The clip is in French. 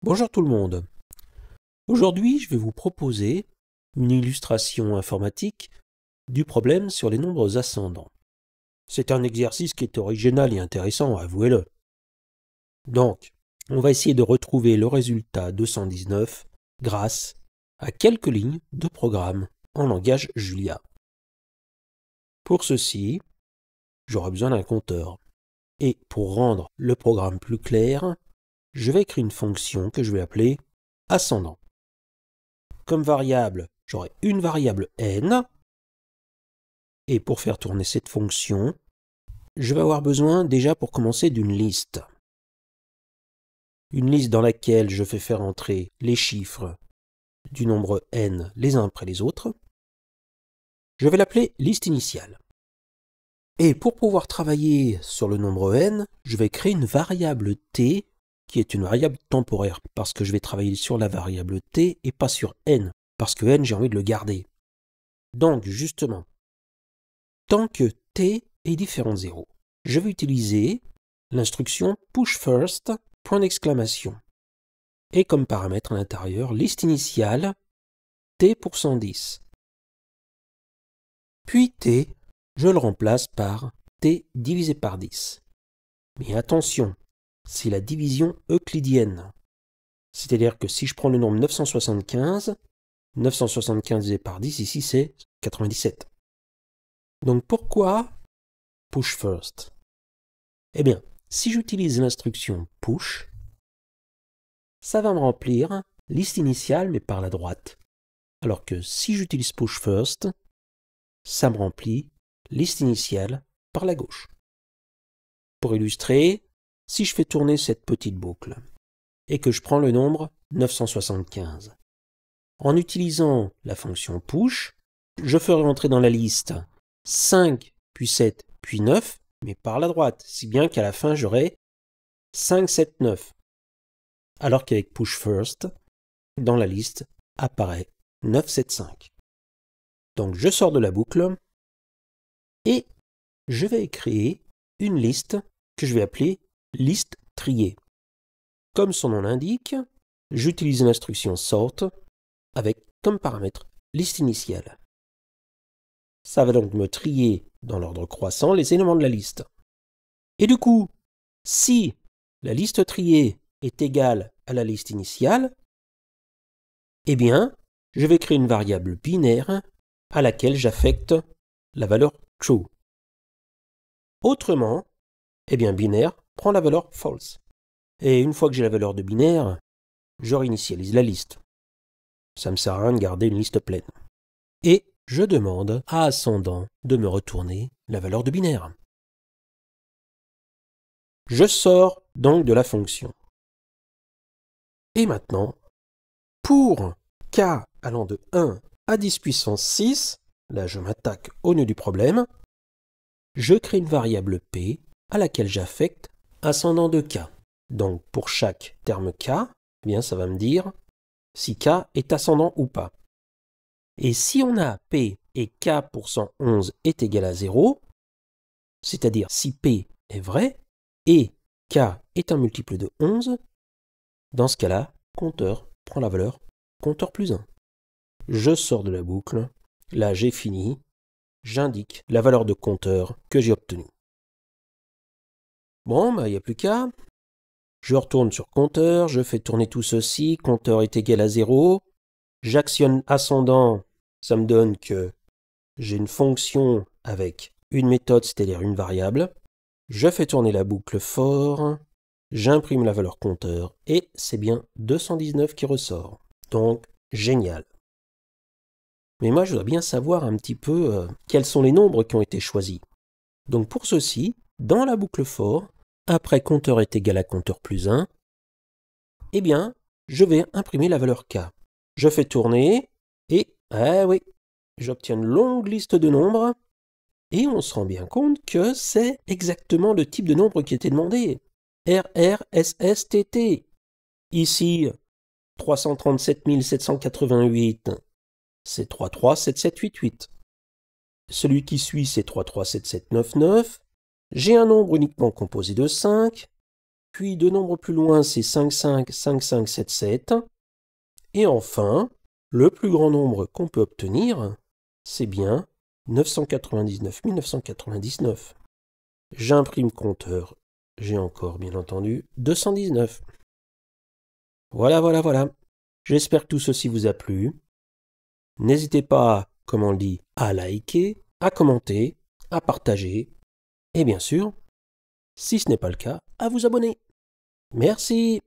Bonjour tout le monde. Aujourd'hui, je vais vous proposer une illustration informatique du problème sur les nombres ascendants. C'est un exercice qui est original et intéressant, avouez-le. Donc, on va essayer de retrouver le résultat 219 grâce à quelques lignes de programme en langage Julia. Pour ceci, j'aurai besoin d'un compteur. Et pour rendre le programme plus clair, je vais écrire une fonction que je vais appeler ascendant. Comme variable, j'aurai une variable n. Et pour faire tourner cette fonction, je vais avoir besoin déjà pour commencer d'une liste. Une liste dans laquelle je fais faire entrer les chiffres du nombre n les uns après les autres. Je vais l'appeler liste initiale. Et pour pouvoir travailler sur le nombre n, je vais créer une variable t qui est une variable temporaire parce que je vais travailler sur la variable t et pas sur n parce que n j'ai envie de le garder. Donc justement, tant que t est différent de 0, je vais utiliser l'instruction pushFirst, point d'exclamation. Et comme paramètre à l'intérieur, liste initiale t%10. Puis t, je le remplace par t divisé par 10. Mais attention, c'est la division euclidienne. C'est-à-dire que si je prends le nombre 975, 975 divisé par 10, ici c'est 97. Donc pourquoi pushFirst? Eh bien, si j'utilise l'instruction push, ça va me remplir liste initiale mais par la droite. Alors que si j'utilise pushFirst, ça me remplit liste initiale par la gauche. Pour illustrer, si je fais tourner cette petite boucle et que je prends le nombre 975, en utilisant la fonction push, je ferai entrer dans la liste 5, puis 7, puis 9, mais par la droite, si bien qu'à la fin j'aurai 5, 7, 9. Alors qu'avec pushFirst, dans la liste apparaît 9, 7, 5. Donc je sors de la boucle et je vais créer une liste que je vais appeler liste triée. Comme son nom l'indique, j'utilise l'instruction sort avec comme paramètre liste initiale. Ça va donc me trier dans l'ordre croissant les éléments de la liste. Et du coup, si la liste triée est égale à la liste initiale, eh bien, je vais créer une variable binaire à laquelle j'affecte la valeur true. Autrement, eh bien, binaire prend la valeur false. Et une fois que j'ai la valeur de binaire, je réinitialise la liste. Ça me sert à rien de garder une liste pleine. Et je demande à ascendant de me retourner la valeur de binaire. Je sors donc de la fonction. Et maintenant, pour k allant de 1 à 10 puissance 6, là je m'attaque au nœud du problème, je crée une variable p à laquelle j'affecte ascendant de k. Donc pour chaque terme k, eh bien ça va me dire si k est ascendant ou pas. Et si on a p et k pour 111 est égal à 0, c'est-à-dire si p est vrai et k est un multiple de 11, dans ce cas-là, compteur prend la valeur compteur plus 1. Je sors de la boucle, là j'ai fini, j'indique la valeur de compteur que j'ai obtenue. Bon, il n'y a plus qu'à. Je retourne sur compteur, je fais tourner tout ceci, compteur est égal à 0. J'actionne ascendant, ça me donne que j'ai une fonction avec une méthode, c'est-à-dire une variable. Je fais tourner la boucle for, j'imprime la valeur compteur et c'est bien 219 qui ressort. Donc, génial. Mais moi, je voudrais bien savoir un petit peu quels sont les nombres qui ont été choisis. Donc pour ceci, dans la boucle for, après compteur est égal à compteur plus 1, eh bien, je vais imprimer la valeur k. Je fais tourner et, oui, j'obtiens une longue liste de nombres et on se rend bien compte que c'est exactement le type de nombre qui était demandé. RRSSTT. Ici, 337 788, c'est 337788. Celui qui suit, c'est 337799. J'ai un nombre uniquement composé de 5. Puis deux nombres plus loin, c'est 5, 5, 5, 5, 7, 7. Et enfin, le plus grand nombre qu'on peut obtenir, c'est bien 999 999. J'imprime compteur. J'ai encore, bien entendu, 219. Voilà. J'espère que tout ceci vous a plu. N'hésitez pas, comme on le dit, à liker, à commenter, à partager. Et bien sûr, si ce n'est pas le cas, à vous abonner. Merci.